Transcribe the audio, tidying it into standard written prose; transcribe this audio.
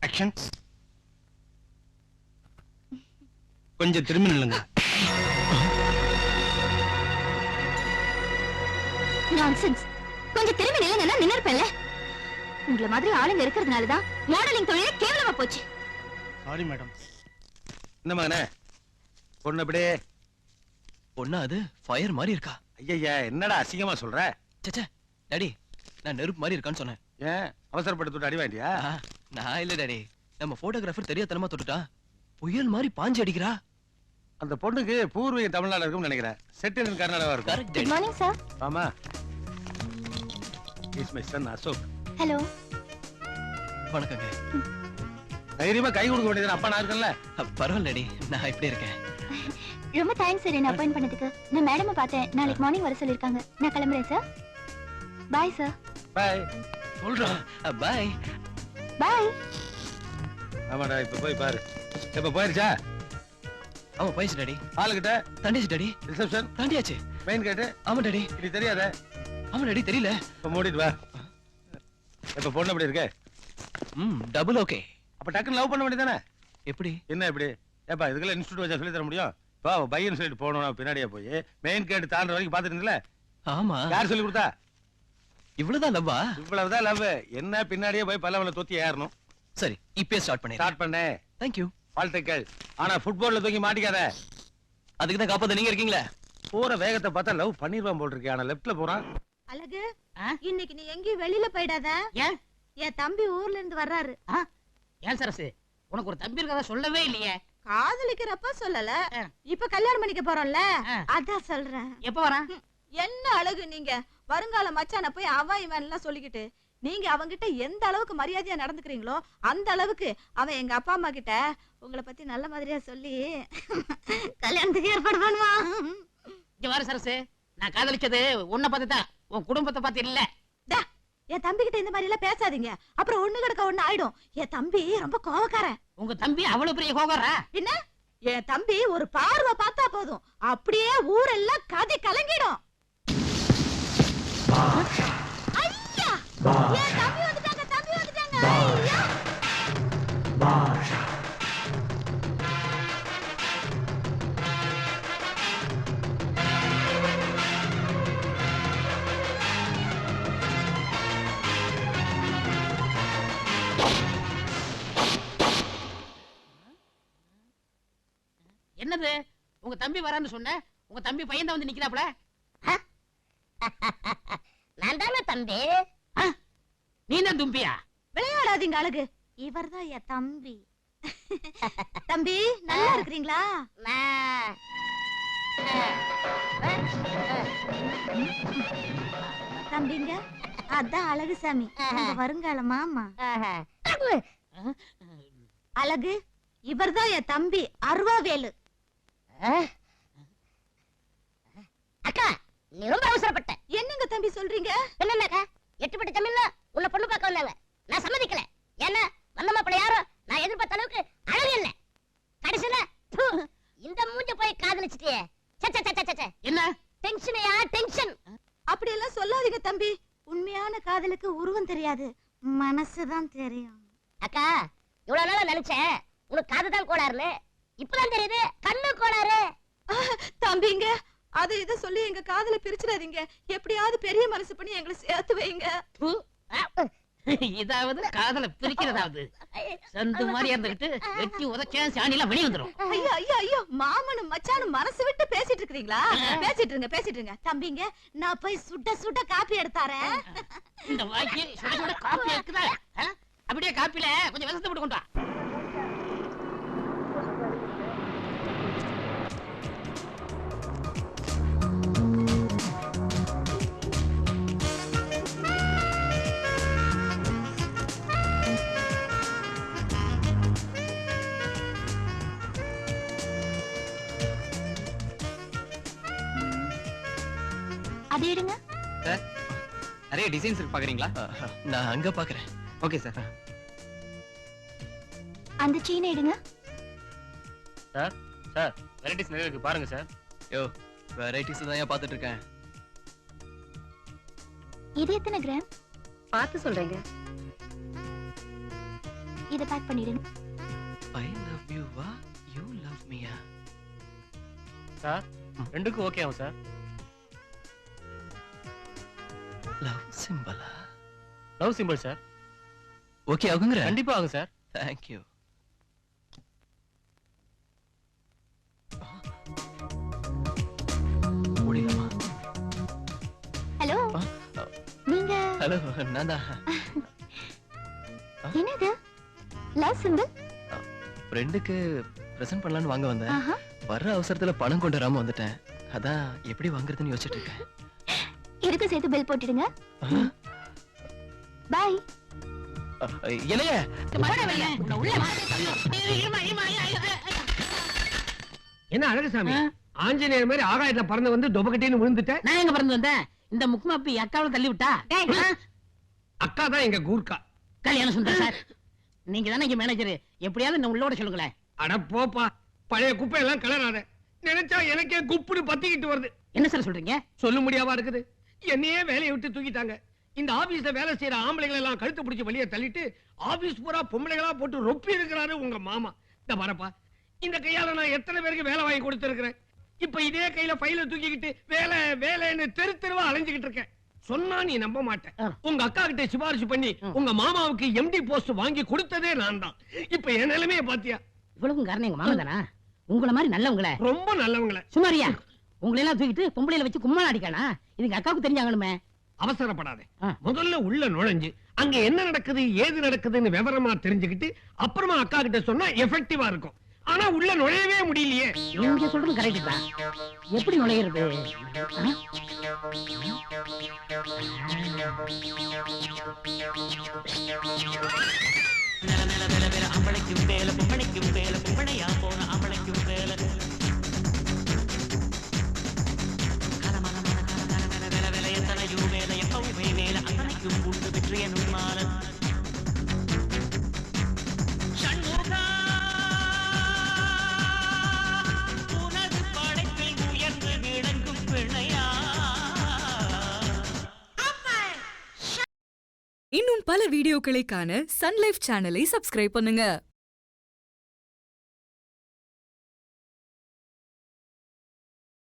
Action. கொஞ்சம் திரும்பி நில்லுங்க. நான்சென்ஸ். கொஞ்சம் திரும்பி நில்லுங்கன்னா நின்னுப்பேன்ல. உங்கள மாதிரி ஆளுங்க இருக்கிறதுனால தான் மாடலிங் தொழிலே கேவலமா போச்சு. Sorry madam. என்ன மகனே பொண்ணு அப்படியே பொண்ணா? அது ஃபயர் மாதிரி இருக்கா. ஐயா என்னடா அசிங்கமா சொல்ற? சச்சா டாடி, நான் நெருப்பு மாதிரி இருக்கான்னு சொன்னேன். ஏன் அவசரப்பட்டு தொட்டு அடி வாங்கிட்டியா? நான் இல்ல டாடி, நம்ம போட்டோகிராஃபர் தெரியாதனமா தொட்டுட்டான். புயல் மாதிரி பாஞ்சு அடிக்கிறா. அந்த பொண்ணுக்கு பூர்வீகம் தமிழ்நாடு இருக்கும்னு நினைக்கிறேன். செட்டில் கர்நாடகா இருக்கும். Correct good daddy. Morning sir. ஆமா. Is my son Ashok. Hello. வணக்கங்க. தைரியமா கை கொடுக்க வேண்டியது அப்பா நான் இருக்கேன்ல. பரவாயில்ல டாடி, நான் இப்படி இருக்கேன். ரொம்ப தேங்க்ஸ் சார் என்ன அப்பாயிண்ட் பண்ணதுக்கு. நான் மேடமை பார்த்தேன், நாளைக்கு மார்னிங் வர சொல்லிருக்காங்க. நான் கிளம்புறேன் சார். Bye sir. பாய். சொல்றேன். பாய் பாய். ஆமாடா இப்ப போய் பாரு. இப்ப போயிருச்சா? ஆமா போயிடுச்சு டாடி. ஆளுகிட்ட தாண்டிச்சு டாடி. ரிசப்ஷன் தாண்டியாச்சு. Main gate. ஆமா டாடி. இது தெரியாத? ஆமா டாடி தெரியல. இப்ப மூடிட்டு வா. இப்ப பொண்ணு எப்படி இருக்கு? Double okay. அப்ப டக்குன்னு லவ் பண்ண வேண்டியதானே? எப்படி? என்ன எப்படி? ஏப்பா இதுக்கெல்லாம் இன்ஸ்டியூட் வச்சா சொல்லி தர முடியும்? வா பையன் சொல்லிட்டு போனோம் பின்னாடியே போய் மெயின் கேட் தாண்டற வரைக்கும் பாத்துட்டு இருந்தல. ஆமா. யார் சொல்லி கொடுத்தா? இவ்வளவுதான் லவ்வா? இவ்வளவுதான் லவ். என்ன பின்னாடியே போய் பல்லவல தொத்தி ஏறணும். சரி இப்பே ஸ்டார்ட் பண்ணேன். ஸ்டார்ட் பண்ணே. Thank you. வாழ்த்துக்கள். ஆனா ஃபுட்பால்ல தூக்கி மாட்டிக்காத. அதுக்கு தான் காப்பாத்த நீங்க இருக்கீங்களே. போற வேகத்தை பார்த்தா லவ் பண்ணிடுவான் போல் இருக்கே. ஆனா லெஃப்ட்ல போறான். அழகு, இன்னைக்கு நீ எங்கேயும் வெளியில போயிடாத. ஏன்? என் தம்பி ஊர்ல இருந்து வர்றாரு. ஏன் சரசு, உனக்கு ஒரு தம்பி இருக்கதா சொல்லவே இல்லையே. காதலிக்கிறப்ப சொல்லல, இப்ப கல்யாணம் பண்ணிக்க போறோம்ல அதான் சொல்றேன். எப்ப வரான்? என்ன அழகு நீங்க வருங்கால மச்சான போய் அவன் இவன் எல்லாம் சொல்லிக்கிட்டு, நீங்க அவங்கிட்ட எந்த அளவுக்கு மரியாதையா நடந்துக்கிறீங்களோ அந்த அளவுக்கு அவன் எங்க அப்பா அம்மா கிட்ட உங்களை பத்தி நல்ல மாதிரியா சொல்லி கல்யாணத்துக்கு ஏற்பாடு பண்ணுவான். இங்க வர சரசு, நான் காதலிச்சது உன்னை பார்த்து தான், உன் குடும்பத்தை பார்த்து இல்ல. என் தம்பி கிட்ட இந்த மாதிரி எல்லாம் பேசாதீங்க, அப்புறம் ஒண்ணு கிடக்க ஒண்ணு ஆயிடும். என் தம்பி ரொம்ப கோவக்காரன். உங்க தம்பி அவ்வளவு பெரிய கோவக்காரரா? என்ன? என் தம்பி ஒரு பார்வை பார்த்தா போதும், அப்படியே ஊரெல்லாம் கதி கலங்கிடும். ஐயா, என் தம்பி வந்துட்டாங்க, தம்பி வந்துட்டாங்க. ஐயா. என்னது? உங்க தம்பி வரான்னு சொன்ன, உங்க தம்பி பையன் தான் வந்து நிக்கிறாப்ல. நான் தானே தம்பி. நீ தான் தும்பியா? விளையாடாதீங்க அழகு, இவர்தான் என் தம்பி. தம்பி நல்லா இருக்கிறீங்களா? தம்பிங்க அதான் அழகு சாமி, உங்க வருங்கால மாமா. அழகு, இவர்தான் என் தம்பி அருவாவேலு. அக்கா நீ ரொம்ப அவசரப்பட்ட. என்னங்க தம்பி சொல்றீங்க? என்னக்கா, எட்டுப்பட்டு தமிழ்ல உன்னை பொண்ணு பார்க்க வந்தாங்க. நான் சம்மதிக்கல. ஏன்னா வந்த மாப்பிள்ளை யாரும் நான் எதிர்பார்த்த அளவுக்கு அழகு இல்ல. கடைசியில இந்த மூஞ்ச போய் காதலிச்சிட்டியே. என்ன டென்ஷனையா டென்ஷன்? அப்படி எல்லாம் சொல்லாதீங்க தம்பி. உண்மையான காதலுக்கு உருவம் தெரியாது, மனசுதான் தெரியும். அக்கா இவ்வளவு நாளா நினைச்சேன் உனக்கு காதுதான் கோளாறுன்னு, இப்பதான் தெரியுது கண்ணு கோளாறு. தம்பிங்க அது இத சொல்லி எங்க காதல பிரிச்சிடாதீங்க. எப்படியாவது பெரிய மனசு பண்ணி எங்களை சேர்த்து வைங்க. இதாவது காதல பிரிக்கிறதாவது. சந்து மாதிரி இருந்துகிட்டு வெட்டி உதச்ச சாணில வெளிய வந்துரும். ஐயோ ஐயோ ஐயோ, மாமனும் மச்சானும் மனசு விட்டு பேசிட்டு இருக்கீங்களா? பேசிட்டு இருங்க தம்பிங்க. நான் போய் சுட சுட காப்பி எடுத்தாரேன். இந்த வாய்க்கு சுட சுட காப்பி இருக்குதா? அப்படியே காப்பில கொஞ்சம் விஷத்தை போட்டு கொண்டு வா. அது எடுங்க. சார் நிறைய டிசைன்ஸ் இருக்கு, பாக்குறீங்களா? நான் அங்க பாக்குறேன். Okay sir. அந்த செயின் எடுங்க. சார் சார் வெரைட்டிஸ் நிறைய இருக்கு பாருங்க சார். யோ வெரைட்டிஸ் தான் பாத்துட்டு இருக்கேன். இது எத்தனை கிராம்? பார்த்து சொல்றேங்க. இத பேக் பண்ணிடுங்க. ஐ லவ் யூ வா யூ லவ் மீயா? சார் ரெண்டுக்கும் ஓகே ஆகும் சார். லவ் சிம்பலா? Love simple sir. ஓகே ஆகுங்கற? கண்டிப்பா ஆகும் சார். Thank you. முடியலமா? ஹலோ, நீங்க ஹலோ, நான்தா. என்னது லவ் சிம்பிள்? ஃப்ரெண்டுக்கு பிரசன்ட் பண்ணலாம்னு வாங்க வந்தேன். ஆஹா. வர்ற அவசரத்துல பணம் கொண்டு வராம வந்துட்டேன். அதான் எப்படி வாங்குறதுன்னு யோசிச்சுட்டு இருக்கேன். இதுக்கு சேர்த்து பில் போட்டுடுங்க. பை. இளைய என்ன அழகுசாமி, ஆஞ்சநேயர் மாதிரி ஆகாயத்துல பறந்து வந்து தொபக்கட்டின்னு விழுந்துட்ட. நான் எங்க பிறந்து வந்தேன்? இந்த முக்குமாப்பி அக்காவில தள்ளி விட்டா. அக்கா தான் எங்க கூர்க்கா. கல்யாணம் சுந்தர் சார், நீங்க தானே இங்க மேனேஜர், எப்படியாவது இந்த உள்ளோட சொல்லுங்களேன். அட போப்பா, பழைய குப்பை எல்லாம் கலராத. நினைச்சா எனக்கே குப்புன்னு பத்திக்கிட்டு வருது. என்ன சார் சொல்றீங்க? சொல்ல முடியாம இருக்குது. என்னையே வேலையை விட்டு தூக்கிட்டாங்க. இந்த ஆபீஸ்ல வேலை செய்யற ஆம்பளைகளை எல்லாம் கழுத்து பிடிச்சு வெளியே தள்ளிட்டு ஆபீஸ் பூரா பொம்பளைகளா போட்டு ரொப்பி இருக்கிறாரு உங்க மாமா. இந்த வரப்பா, இந்த கையால நான் எத்தனை பேருக்கு வேலை வாங்கி கொடுத்திருக்கிறேன். இப்ப இதே கையில ஃபைல தூக்கிக்கிட்டு வேலை வேலைன்னு தெரு தெருவா அலைஞ்சுக்கிட்டு இருக்கேன். சொன்னா நீ நம்ப மாட்டேன். உங்க அக்கா கிட்ட சிபாரிசு பண்ணி உங்க மாமாவுக்கு எம்டி போஸ்ட் வாங்கி கொடுத்ததே நான் தான். இப்ப என் நிலைமையை பாத்தியா? இவ்வளவு காரணம் எங்க மாமன் தானா? உங்களை மாதிரி நல்லவங்கள, ரொம்ப நல்லவங்கள. சுமாரியா உங்களை எல்லாம் தூக்கிட்டு பொம்பளையில வச்சு கும்மாள அடிக்கானா? இதுங்க அக்காவுக்கு தெரிஞ்சாங்கணுமே. அவசரப்படாதே. முதல்ல உள்ள நுழைஞ்சு அங்க என்ன நடக்குது ஏது நடக்குதுன்னு விவரமா தெரிஞ்சுக்கிட்டு அப்புறமா அக்கா கிட்ட சொன்னா எஃபெக்டிவா இருக்கும். ஆனா உள்ள நுழையவே முடியலையே. நீங்க சொல்றது கரெக்ட் தான். எப்படி நுழையிறது? அம்பளைக்கும் வேலை பொம்பளைக்கும் வேலை பொம்பளையா போன அம்பளைக்கும் வேலை எத்தனையும் வேலை எப்பவுமே வேலை அத்தனைக்கும் உண்டு வெற்றிய நுண்மால சண்முகா உனது படைப்பில் உயர்ந்து விளங்கும் பிணையா. இன்னும் பல வீடியோக்களை காண சன் லைஃப் சேனலை சப்ஸ்கிரைப் பண்ணுங்க.